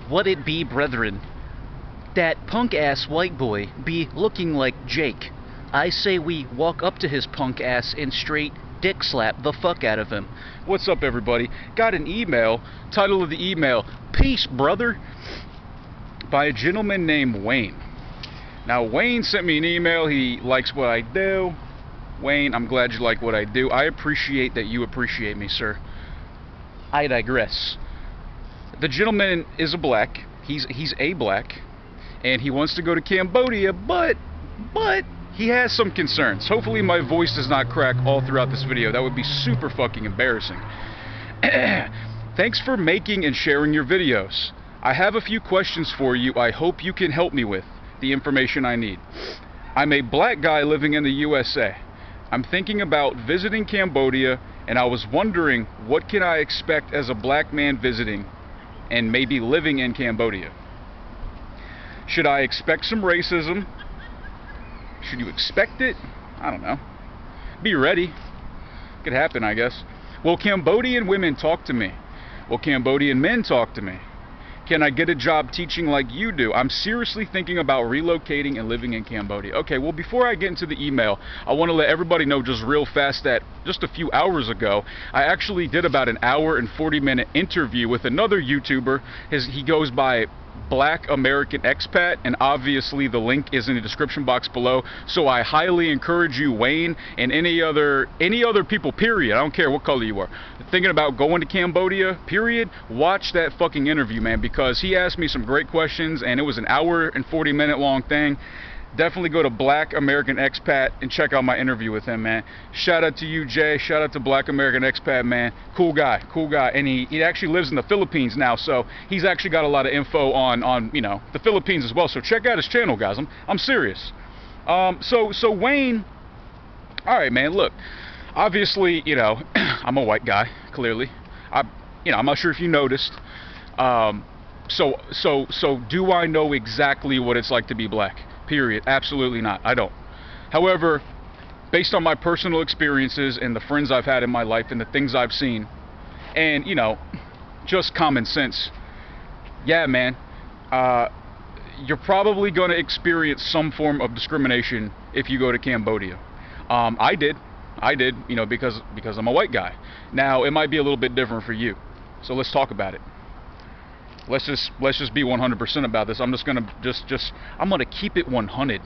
What it be, brethren? That punk-ass white boy be looking like Jake. I say we walk up to his punk ass and straight dick slap the fuck out of him. What's up, everybody? Got an email. Title of the email, Peace, Brother, by a gentleman named Wayne. Now, Wayne sent me an email. He likes what I do. Wayne, I'm glad you like what I do. I appreciate that you appreciate me, sir. I digress. The gentleman is a black. He's a black, and he wants to go to Cambodia, but he has some concerns. Hopefully my voice does not crack all throughout this video. That would be super fucking embarrassing. Thanks for making and sharing your videos. I have a few questions for you I hope you can help me with the information I need. I'm a black guy living in the USA. I'm thinking about visiting Cambodia, and I was wondering, what can I expect as a black man visiting and maybe living in Cambodia? Should I expect some racism? Should you expect it? I don't know. Be ready. Could happen, I guess. Will Cambodian women talk to me? Will Cambodian men talk to me? Can I get a job teaching like you do? I'm seriously thinking about relocating and living in Cambodia. Okay, well, before I get into the email, I want to let everybody know just real fast that just a few hours ago, I actually did about an hour and 40-minute interview with another YouTuber. He goes by Black American Expat, and obviously the link is in the description box below. So I highly encourage you, Wayne, and any other people, period, I don't care what color you are, thinking about going to Cambodia, period, watch that fucking interview, man, because he asked me some great questions, and it was an hour and 40-minute long thing. Definitely go to Black American Expat and check out my interview with him, man. Shout out to you, Jay. Shout out to Black American Expat, man. Cool guy, and he actually lives in the Philippines now, so he's actually got a lot of info on you know, the Philippines as well. So check out his channel, guys. I'm serious. So Wayne, all right, man. Look, obviously, you know, I'm a white guy. Clearly, I'm not sure if you noticed. So do I know exactly what it's like to be black? Period. Absolutely not. I don't. However, based on my personal experiences and the friends I've had in my life and the things I've seen, and, you know, just common sense, yeah, man, you're probably going to experience some form of discrimination if you go to Cambodia. I did, you know, because I'm a white guy. Now, it might be a little bit different for you. So let's talk about it. Let's just be 100% about this. I'm just gonna I'm gonna keep it 100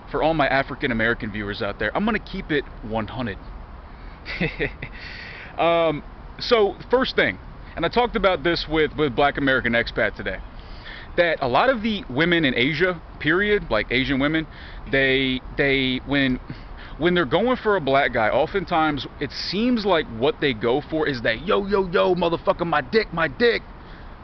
for all my African American viewers out there. I'm gonna keep it 100. So first thing, and I talked about this with Black American Expat today, that a lot of the women in Asia, period, like Asian women, they when they're going for a black guy, oftentimes it seems like what they go for is that yo motherfucker, my dick,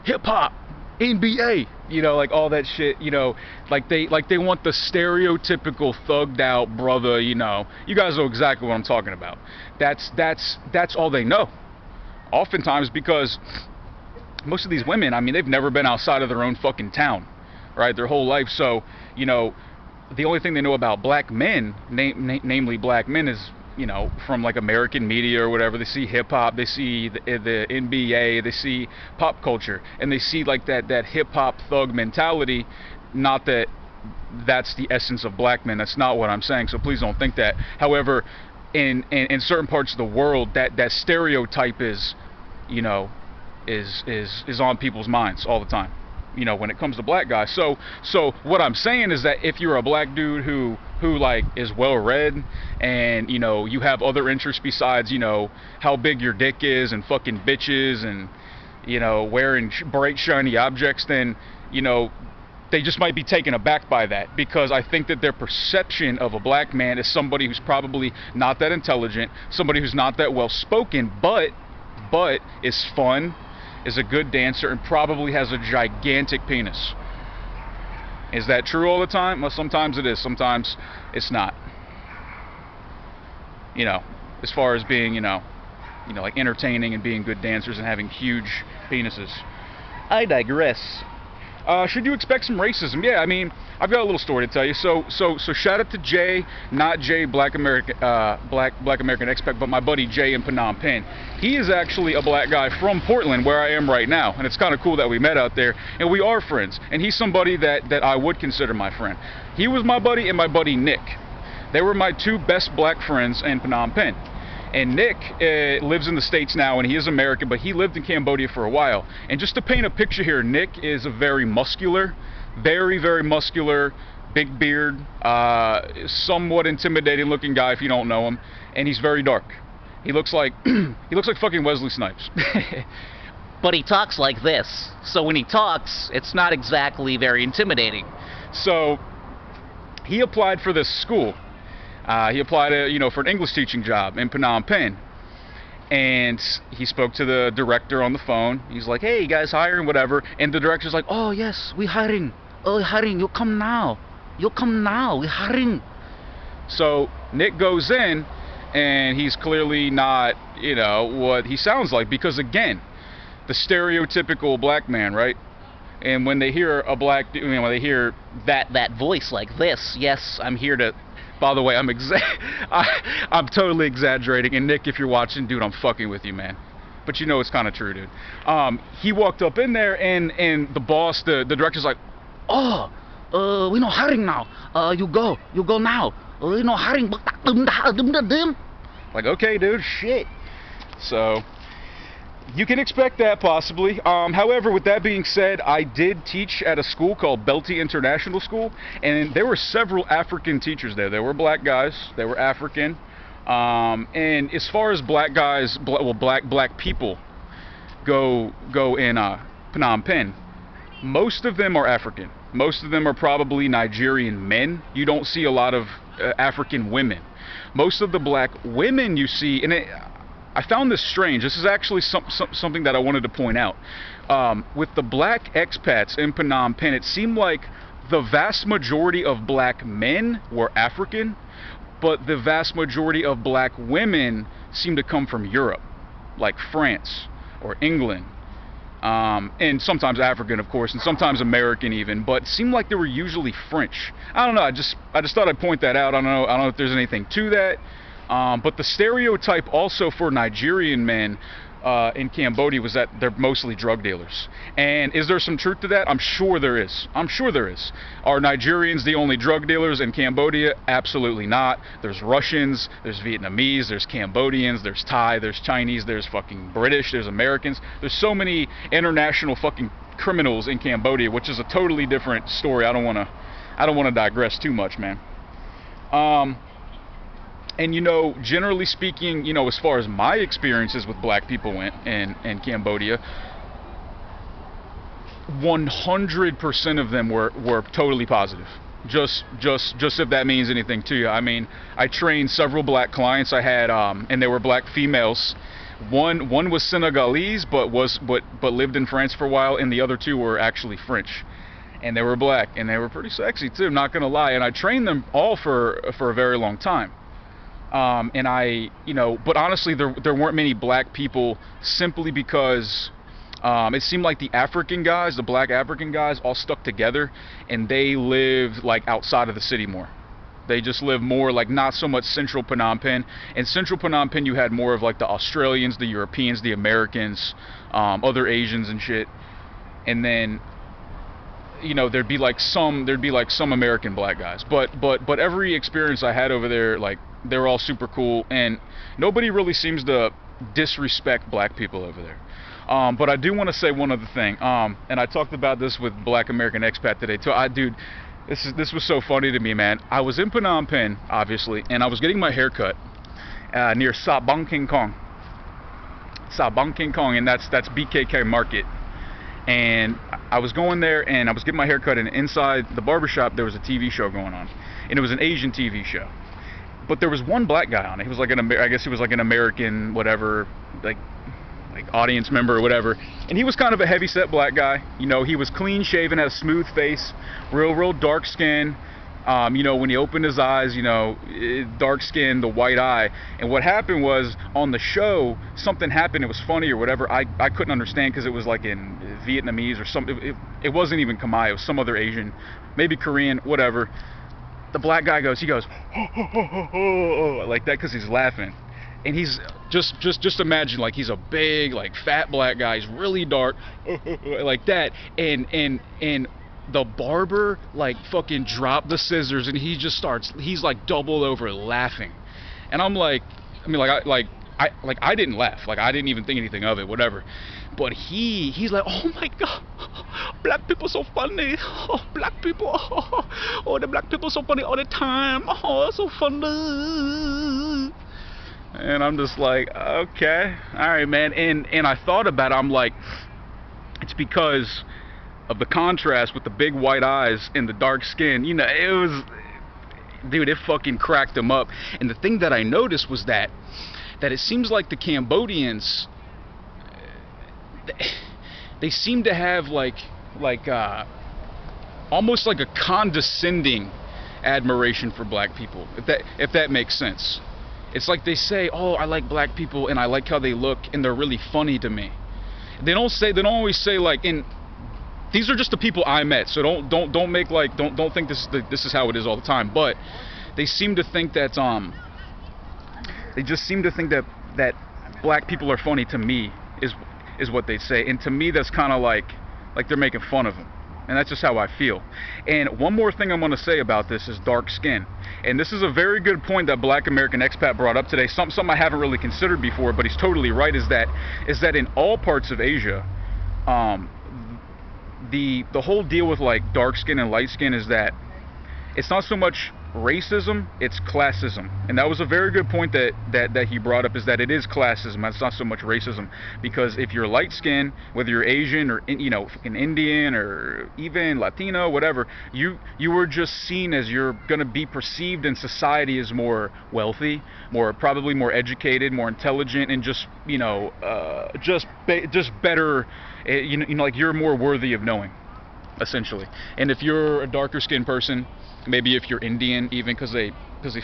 hip-hop, NBA, you know, like all that shit, you know, like they want the stereotypical thugged out brother, you know. You guys know exactly what I'm talking about. That's all they know. Oftentimes, because most of these women, I mean, they've never been outside of their own fucking town, right, their whole life. So, you know, the only thing they know about black men, namely black men, is, you know, from like American media or whatever. They see hip hop, they see the NBA, they see pop culture, and they see like that hip hop thug mentality. Not that that's the essence of black men. That's not what I'm saying. So please don't think that. However, in certain parts of the world, that stereotype is, you know, is on people's minds all the time, you know, when it comes to black guys. So what I'm saying is that if you're a black dude who like is well read, and, you know, you have other interests besides, you know, how big your dick is and fucking bitches and, you know, wearing bright shiny objects, then, you know, they just might be taken aback by that, because I think that their perception of a black man is somebody who's probably not that intelligent, somebody who's not that well spoken, but is fun, is a good dancer, and probably has a gigantic penis. Is that true all the time? Well, sometimes it is, sometimes it's not. You know, as far as being, you know, like entertaining and being good dancers and having huge penises. I digress. Should you expect some racism? Yeah, I mean, I've got a little story to tell you. So shout out to Jay, not Jay, Black American expat, but my buddy Jay in Phnom Penh. He is actually a black guy from Portland, where I am right now, and it's kind of cool that we met out there, and we are friends. And he's somebody that I would consider my friend. He was my buddy, and my buddy Nick. They were my two best black friends in Phnom Penh. And Nick lives in the States now, and he is American, but he lived in Cambodia for a while. And just to paint a picture here, Nick is a very muscular, very muscular, big beard, somewhat intimidating looking guy if you don't know him. And he's very dark. He looks like fucking Wesley Snipes. But he talks like this. So when he talks, it's not exactly very intimidating. So he applied for this school. He applied, for an English teaching job in Phnom Penh, and he spoke to the director on the phone. He's like, "Hey, you guys hiring, whatever?" And the director's like, "Oh yes, we hiring. Oh, hiring. You come now. You come now. We hiring." So Nick goes in, and he's clearly not, what he sounds like, because again, the stereotypical black man, right? And when they hear a black, when they hear that voice like this, yes, I'm here to. By the way, I'm totally exaggerating, and Nick, if you're watching, dude, I'm fucking with you, man. But you know it's kind of true, dude. He walked up in there, and the boss, the director's like, "Oh, we no hiring now. You go now. We no hiring." Like, okay, dude, shit. So you can expect that, possibly. However, with that being said, I did teach at a school called Belty International School, and there were several African teachers there. They were black guys. They were African. And as far as black guys, black people go in Phnom Penh, most of them are African. Most of them are probably Nigerian men. You don't see a lot of African women. Most of the black women you see, and I found this strange. This is actually something that I wanted to point out. With the black expats in Phnom Penh, it seemed like the vast majority of black men were African, but the vast majority of black women seemed to come from Europe, like France or England, and sometimes African, of course, and sometimes American even. But it seemed like they were usually French. I don't know. I just thought I'd point that out. I don't know if there's anything to that. But the stereotype also for Nigerian men in Cambodia was that they're mostly drug dealers. And is there some truth to that? I'm sure there is. I'm sure there is. Are Nigerians the only drug dealers in Cambodia? Absolutely not. There's Russians, there's Vietnamese, there's Cambodians, there's Thai, there's Chinese, there's fucking British, there's Americans. There's so many international fucking criminals in Cambodia, which is a totally different story. I don't want to digress too much, man. And generally speaking, as far as my experiences with black people went in Cambodia, 100% of them were totally positive. Just if that means anything to you. I mean, I trained several black clients. I had and they were black females. One was Senegalese, but lived in France for a while, and the other two were actually French. And they were black, and they were pretty sexy too, not gonna lie. And I trained them all for a very long time. And but honestly, there weren't many black people, simply because it seemed like the African guys, the black African guys, all stuck together, and they lived like outside of the city more. They just lived more like not so much central Phnom Penh. In central Phnom Penh, you had more of like the Australians, the Europeans, the Americans, other Asians and shit. And then there'd be like some American black guys. But every experience I had over there, like, they were all super cool, and nobody really seems to disrespect black people over there. But I do want to say one other thing, and I talked about this with Black American Expat today too. Dude, this was so funny to me, man. I was in Phnom Penh, obviously, and I was getting my hair cut near Sabang King Kong. Sabang King Kong, and that's BKK Market. And I was going there, and I was getting my hair cut, and inside the barbershop there was a TV show going on, and it was an Asian TV show. But there was one black guy on it. He was like I guess he was like an American, whatever, like audience member or whatever. And he was kind of a heavy-set black guy. He was clean-shaven, had a smooth face, real dark skin. You know, when he opened his eyes, you know, dark skin, the white eye. And what happened was, on the show, something happened, it was funny or whatever. I couldn't understand because it was like in Vietnamese or something. It wasn't even Khmer, it was some other Asian, maybe Korean, whatever. The black guy goes, he goes, like that because he's laughing. And he's just imagine, like, he's a big, like, fat black guy. He's really dark, like that. And the barber, like, fucking dropped the scissors, and he just starts. He's like doubled over laughing. And I'm like, I mean, I didn't laugh. Like, I didn't even think anything of it, whatever. But he's like, oh my god, black people so funny. Oh, black people. Oh, the black people so funny all the time. Oh, so funny. And I'm just like, okay, all right, man. And I thought about it. I'm like, it's because of the contrast with the big white eyes and the dark skin. You know, it was, dude, it fucking cracked him up. And the thing that I noticed was that it seems like the Cambodians, they seem to have like almost like a condescending admiration for black people, if that makes sense. It's like they say, oh, I like black people and I like how they look and they're really funny to me. They don't always say, like, and these are just the people I met, so don't make, like, don't think this is how it is all the time. But they seem to think that they just seem to think that black people are funny to me is what they say. And to me, that's kind of like they're making fun of them. And that's just how I feel. And one more thing I'm going to say about this is dark skin. And this is a very good point that Black American Expat brought up today. Something I haven't really considered before, but he's totally right, is that in all parts of Asia, the whole deal with, like, dark skin and light skin is that it's not so much racism, it's classism. And that was a very good point that he brought up, is that it is classism, it's not so much racism. Because if you're light skinned, whether you're Asian or, you know, fucking Indian or even Latino, whatever, you were just seen as, you're gonna be perceived in society as more wealthy, probably more educated, more intelligent, and just, you know, just better, you know, like, you're more worthy of knowing, essentially. And if you're a darker skinned person, maybe if you're Indian, even because they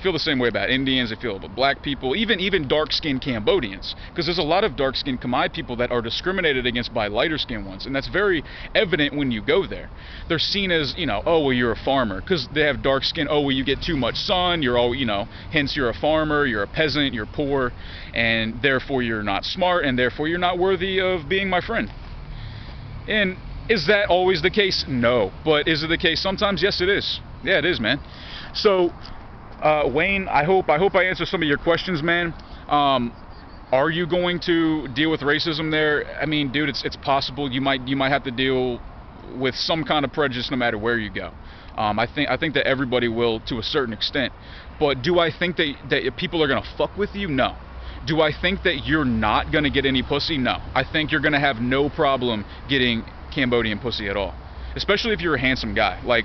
feel the same way about Indians, they feel about black people, even dark-skinned Cambodians, because there's a lot of dark-skinned Khmer people that are discriminated against by lighter-skinned ones, and that's very evident when you go there. They're seen as, you know, oh, well, you're a farmer, because they have dark skin. Oh, well, you get too much sun, you're all, you know, hence you're a farmer, you're a peasant, you're poor, and therefore you're not smart, and therefore you're not worthy of being my friend. And is that always the case? No. But is it the case sometimes? Yes, it is. Yeah, it is, man. So, Wayne, I hope I answered some of your questions, man. Are you going to deal with racism there? I mean, dude, it's possible. You might have to deal with some kind of prejudice no matter where you go. I think that everybody will, to a certain extent. But do I think that people are gonna fuck with you? No. Do I think that you're not gonna get any pussy? No. I think you're gonna have no problem getting Cambodian pussy at all, especially if you're a handsome guy. Like,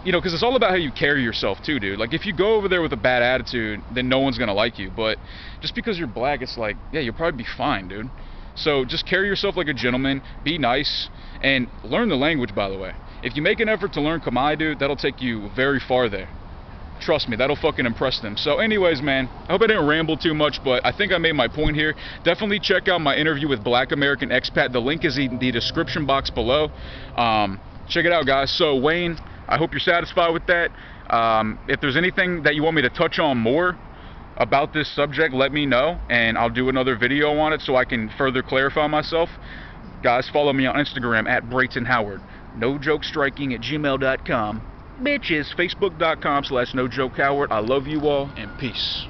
you know, because it's all about how you carry yourself too, dude. Like, if you go over there with a bad attitude, then no one's gonna like you. But just because you're black, it's like, yeah, you'll probably be fine, dude. So just carry yourself like a gentleman, be nice, and learn the language, by the way. If you make an effort to learn Khmer, dude, that'll take you very far there. Trust me, that'll fucking impress them. So anyways, man, I hope I didn't ramble too much, but I think I made my point here. Definitely check out my interview with Black American Expat. The link is in the description box below. Check it out, guys. So, Wayne, I hope you're satisfied with that. If there's anything that you want me to touch on more about this subject, let me know, and I'll do another video on it so I can further clarify myself. Guys, follow me on Instagram at BraytonHoward. NoJokeStriking@gmail.com. Bitches, Facebook.com/NoJokeHoward. I love you all, and peace.